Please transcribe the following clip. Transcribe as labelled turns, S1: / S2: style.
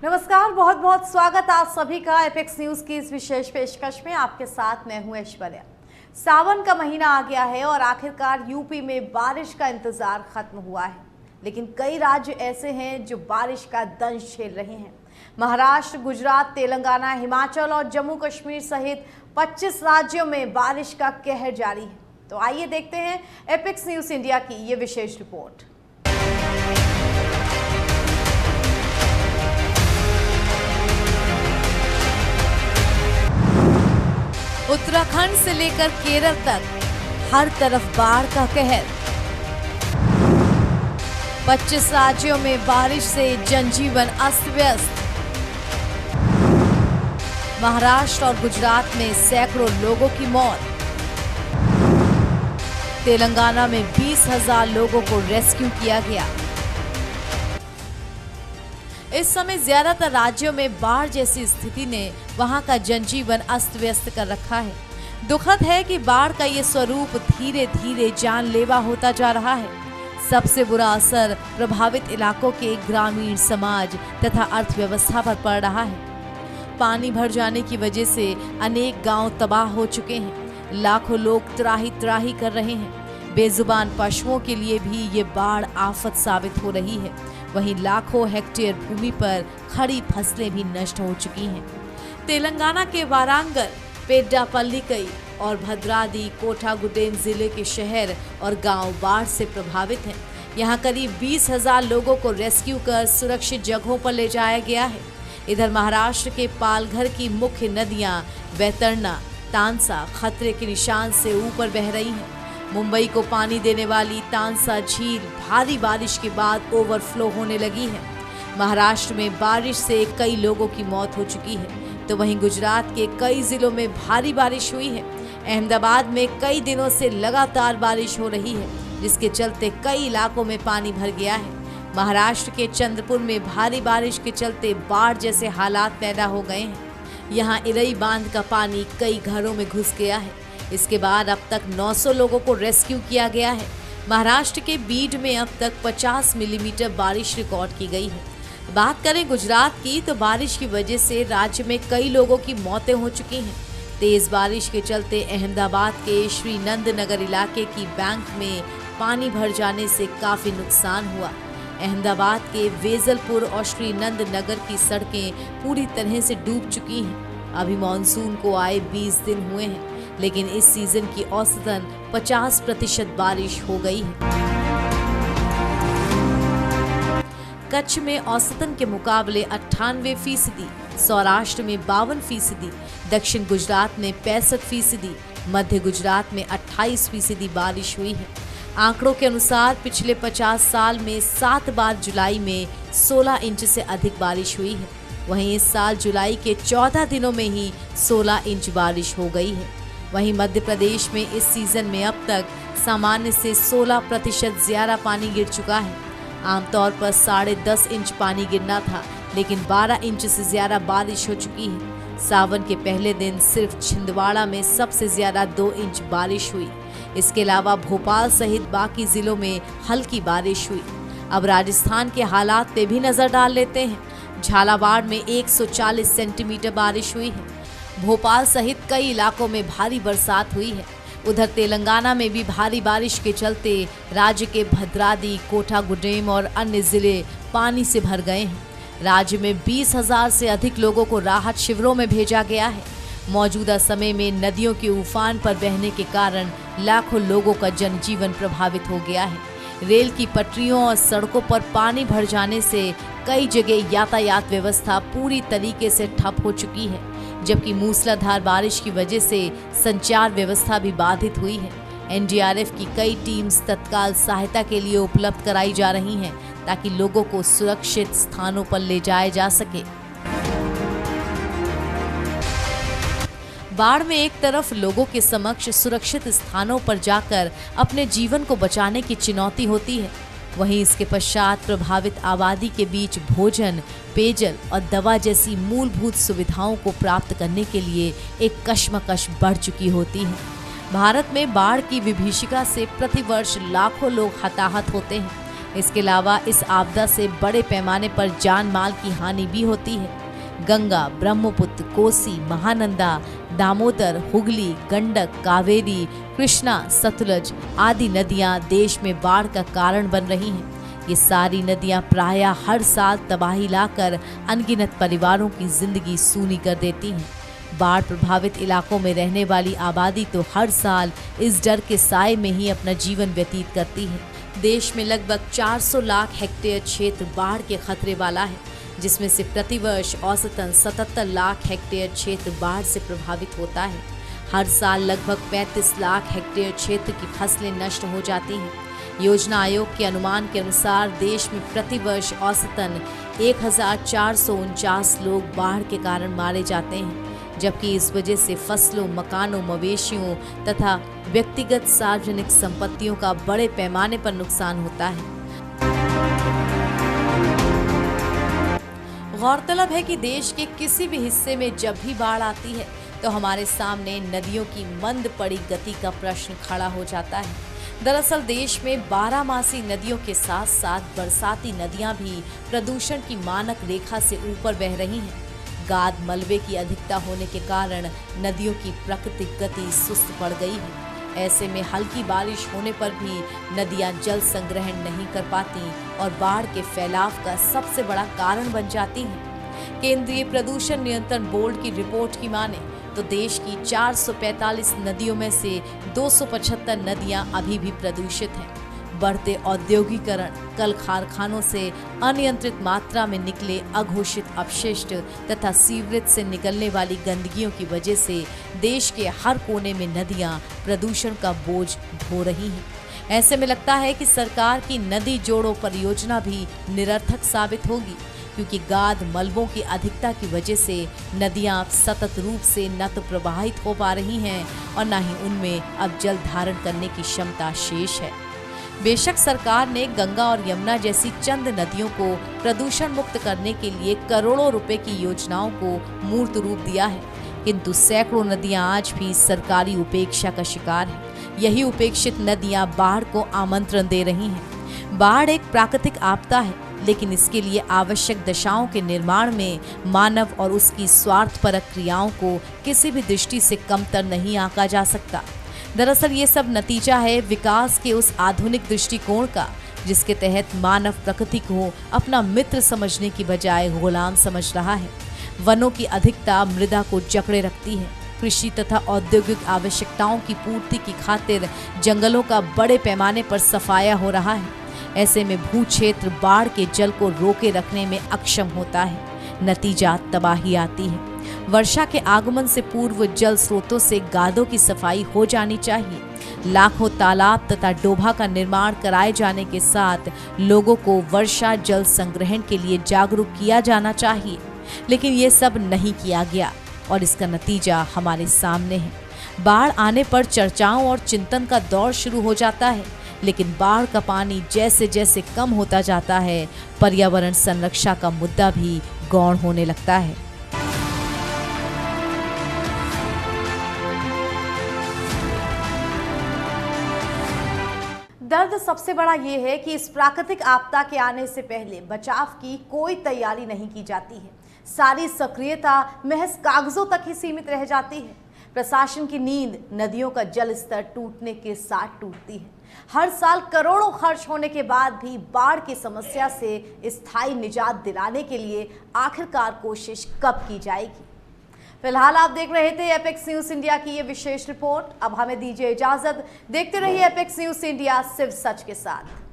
S1: नमस्कार, बहुत बहुत स्वागत आप सभी का एपेक्स न्यूज की इस विशेष पेशकश में। आपके साथ मैं हूं ऐश्वर्या। सावन का महीना आ गया है और आखिरकार यूपी में बारिश का इंतजार खत्म हुआ है, लेकिन कई राज्य ऐसे हैं जो बारिश का दंश झेल रहे हैं। महाराष्ट्र, गुजरात, तेलंगाना, हिमाचल और जम्मू कश्मीर सहित 25 राज्यों में बारिश का कहर जारी है। तो आइए देखते हैं एपेक्स न्यूज इंडिया की ये विशेष रिपोर्ट। उत्तराखंड से लेकर केरल तक हर तरफ बाढ़ का कहर। 25 राज्यों में बारिश से जनजीवन अस्त व्यस्त। महाराष्ट्र और गुजरात में सैकड़ों लोगों की मौत। तेलंगाना में 20,000 लोगों को रेस्क्यू किया गया। इस समय ज्यादातर राज्यों में बाढ़ जैसी स्थिति ने वहां का जनजीवन अस्त व्यस्त कर रखा है। दुखद है कि बाढ़ का ये स्वरूप धीरे धीरे जानलेवा होता जा रहा है। सबसे बुरा असर प्रभावित इलाकों के ग्रामीण समाज तथा अर्थव्यवस्था पर पड़ रहा है। पानी भर जाने की वजह से अनेक गांव तबाह हो चुके हैं। लाखों लोग त्राही त्राही कर रहे हैं। बेजुबान पशुओं के लिए भी ये बाढ़ आफत साबित हो रही है। वहीं लाखों हेक्टेयर भूमि पर खड़ी फसलें भी नष्ट हो चुकी हैं। तेलंगाना के वारांगल, पेड्डापल्लिकई और भद्राद्री कोठागुडेम जिले के शहर और गांव बाढ़ से प्रभावित हैं। यहां करीब 20,000 लोगों को रेस्क्यू कर सुरक्षित जगहों पर ले जाया गया है। इधर महाराष्ट्र के पालघर की मुख्य नदियां वैतरणा, तानसा खतरे के निशान से ऊपर बह रही हैं। मुंबई को पानी देने वाली तानसा झील भारी बारिश के बाद ओवरफ्लो होने लगी है। महाराष्ट्र में बारिश से कई लोगों की मौत हो चुकी है, तो वहीं गुजरात के कई जिलों में भारी बारिश हुई है। अहमदाबाद में कई दिनों से लगातार बारिश हो रही है, जिसके चलते कई इलाकों में पानी भर गया है। महाराष्ट्र के चंद्रपुर में भारी बारिश के चलते बाढ़ जैसे हालात पैदा हो गए हैं। यहाँ इरई बांध का पानी कई घरों में घुस गया है। इसके बाद अब तक 900 लोगों को रेस्क्यू किया गया है। महाराष्ट्र के बीड में अब तक 50 मिलीमीटर बारिश रिकॉर्ड की गई है। बात करें गुजरात की, तो बारिश की वजह से राज्य में कई लोगों की मौतें हो चुकी हैं। तेज बारिश के चलते अहमदाबाद के श्री नंद नगर इलाके की बैंक में पानी भर जाने से काफी नुकसान हुआ। अहमदाबाद के वेजलपुर और श्री नंद नगर की सड़कें पूरी तरह से डूब चुकी हैं। अभी मानसून को आए 20 दिन हुए हैं, लेकिन इस सीजन की औसतन 50% बारिश हो गई है। कच्छ में औसतन के मुकाबले 98%, सौराष्ट्र में 52%, दक्षिण गुजरात में 65%, मध्य गुजरात में 28% बारिश हुई है। आंकड़ों के अनुसार पिछले 50 साल में 7 बार जुलाई में 16 इंच से अधिक बारिश हुई है। वहीं इस साल जुलाई के 14 दिनों में ही 16 इंच बारिश हो गई है। वहीं मध्य प्रदेश में इस सीजन में अब तक सामान्य से 16% ज्यादा पानी गिर चुका है। आमतौर पर 10.5 इंच पानी गिरना था, लेकिन 12 इंच से ज्यादा बारिश हो चुकी है। सावन के पहले दिन सिर्फ छिंदवाड़ा में सबसे ज्यादा 2 इंच बारिश हुई। इसके अलावा भोपाल सहित बाकी जिलों में हल्की बारिश हुई। अब राजस्थान के हालात पे भी नजर डाल लेते हैं। झालावाड़ में 140 सेंटीमीटर बारिश हुई है। भोपाल सहित कई इलाकों में भारी बरसात हुई है। उधर तेलंगाना में भी भारी बारिश के चलते राज्य के भद्राद्री, कोठागुडेम और अन्य जिले पानी से भर गए हैं। राज्य में 20,000 से अधिक लोगों को राहत शिविरों में भेजा गया है। मौजूदा समय में नदियों के उफान पर बहने के कारण लाखों लोगों का जनजीवन प्रभावित हो गया है। रेल की पटरियों और सड़कों पर पानी भर जाने से कई जगह यातायात व्यवस्था पूरी तरीके से ठप हो चुकी है, जबकि मूसलाधार बारिश की वजह से संचार व्यवस्था भी बाधित हुई है। एनडीआरएफ की कई टीम्स तत्काल सहायता के लिए उपलब्ध कराई जा रही हैं, ताकि लोगों को सुरक्षित स्थानों पर ले जाया जा सके। बाढ़ में एक तरफ लोगों के समक्ष सुरक्षित स्थानों पर जाकर अपने जीवन को बचाने की चुनौती होती है, वहीं इसके पश्चात प्रभावित आबादी के बीच भोजन, पेयजल और दवा जैसी मूलभूत सुविधाओं को प्राप्त करने के लिए एक कश्मकश बढ़ चुकी होती है। भारत में बाढ़ की विभीषिका से प्रतिवर्ष लाखों लोग हताहत होते हैं। इसके अलावा इस आपदा से बड़े पैमाने पर जान माल की हानि भी होती है। गंगा, ब्रह्मपुत्र, कोसी, महानंदा, दामोदर, हुगली, गंडक, कावेरी, कृष्णा, सतलज आदि नदियां देश में बाढ़ का कारण बन रही हैं। ये सारी नदियां प्रायः हर साल तबाही लाकर अनगिनत परिवारों की जिंदगी सूनी कर देती हैं। बाढ़ प्रभावित इलाकों में रहने वाली आबादी तो हर साल इस डर के साए में ही अपना जीवन व्यतीत करती है। देश में लगभग 400 लाख हेक्टेयर क्षेत्र बाढ़ के खतरे वाला है, जिसमें से प्रतिवर्ष औसतन 77 लाख हेक्टेयर क्षेत्र बाढ़ से प्रभावित होता है। हर साल लगभग 35 लाख हेक्टेयर क्षेत्र की फसलें नष्ट हो जाती हैं। योजना आयोग के अनुमान के अनुसार देश में प्रतिवर्ष औसतन 1449 लोग बाढ़ के कारण मारे जाते हैं, जबकि इस वजह से फसलों, मकानों, मवेशियों तथा व्यक्तिगत सार्वजनिक संपत्तियों का बड़े पैमाने पर नुकसान होता है। गौरतलब है कि देश के किसी भी हिस्से में जब भी बाढ़ आती है तो हमारे सामने नदियों की मंद पड़ी गति का प्रश्न खड़ा हो जाता है। दरअसल देश में 12मासी नदियों के साथ साथ बरसाती नदियां भी प्रदूषण की मानक रेखा से ऊपर बह रही हैं। गाद मलबे की अधिकता होने के कारण नदियों की प्राकृतिक गति सुस्त पड़ गई है। ऐसे में हल्की बारिश होने पर भी नदियां जल संग्रहण नहीं कर पाती और बाढ़ के फैलाव का सबसे बड़ा कारण बन जाती हैं। केंद्रीय प्रदूषण नियंत्रण बोर्ड की रिपोर्ट की माने तो देश की 445 नदियों में से 275 नदियां अभी भी प्रदूषित हैं। बढ़ते औद्योगिकरण, कल कारखानों से अनियंत्रित मात्रा में निकले अघोषित अपशिष्ट तथा सीवरेज से निकलने वाली गंदगियों की वजह से देश के हर कोने में नदियां प्रदूषण का बोझ ढो रही हैं। ऐसे में लगता है कि सरकार की नदी जोड़ो परियोजना भी निरर्थक साबित होगी, क्योंकि गाद मलबों की अधिकता की वजह से नदियां सतत रूप से न तो प्रवाहित हो पा रही हैं और न ही उनमें अब जल धारण करने की क्षमता शेष है। बेशक सरकार ने गंगा और यमुना जैसी चंद नदियों को प्रदूषण मुक्त करने के लिए करोड़ों रुपए की योजनाओं को मूर्त रूप दिया है, किंतु सैकड़ों नदियां आज भी सरकारी उपेक्षा का शिकार हैं। यही उपेक्षित नदियां बाढ़ को आमंत्रण दे रही हैं। बाढ़ एक प्राकृतिक आपदा है, लेकिन इसके लिए आवश्यक दशाओं के निर्माण में मानव और उसकी स्वार्थपरक क्रियाओं को किसी भी दृष्टि से कमतर नहीं आंका जा सकता। दरअसल ये सब नतीजा है विकास के उस आधुनिक दृष्टिकोण का, जिसके तहत मानव प्रकृति को अपना मित्र समझने की बजाय गुलाम समझ रहा है। वनों की अधिकता मृदा को जकड़े रखती है। कृषि तथा औद्योगिक आवश्यकताओं की पूर्ति की खातिर जंगलों का बड़े पैमाने पर सफाया हो रहा है। ऐसे में भू क्षेत्र बाढ़ के जल को रोके रखने में अक्षम होता है। नतीजा तबाही आती है। वर्षा के आगमन से पूर्व जल स्रोतों से गादों की सफाई हो जानी चाहिए। लाखों तालाब तथा डोभा का निर्माण कराए जाने के साथ लोगों को वर्षा जल संग्रहण के लिए जागरूक किया जाना चाहिए, लेकिन ये सब नहीं किया गया और इसका नतीजा हमारे सामने है। बाढ़ आने पर चर्चाओं और चिंतन का दौर शुरू हो जाता है, लेकिन बाढ़ का पानी जैसे जैसे कम होता जाता है, पर्यावरण संरक्षण का मुद्दा भी गौण होने लगता है। दर्द सबसे बड़ा ये है कि इस प्राकृतिक आपदा के आने से पहले बचाव की कोई तैयारी नहीं की जाती है। सारी सक्रियता महज कागजों तक ही सीमित रह जाती है। प्रशासन की नींद नदियों का जल स्तर टूटने के साथ टूटती है। हर साल करोड़ों खर्च होने के बाद भी बाढ़ की समस्या से स्थायी निजात दिलाने के लिए आखिरकार कोशिश कब की जाएगी? फिलहाल आप देख रहे थे एपेक्स न्यूज इंडिया की ये विशेष रिपोर्ट। अब हमें दीजिए इजाजत। देखते रहिए एपेक्स न्यूज इंडिया, सिर्फ सच के साथ।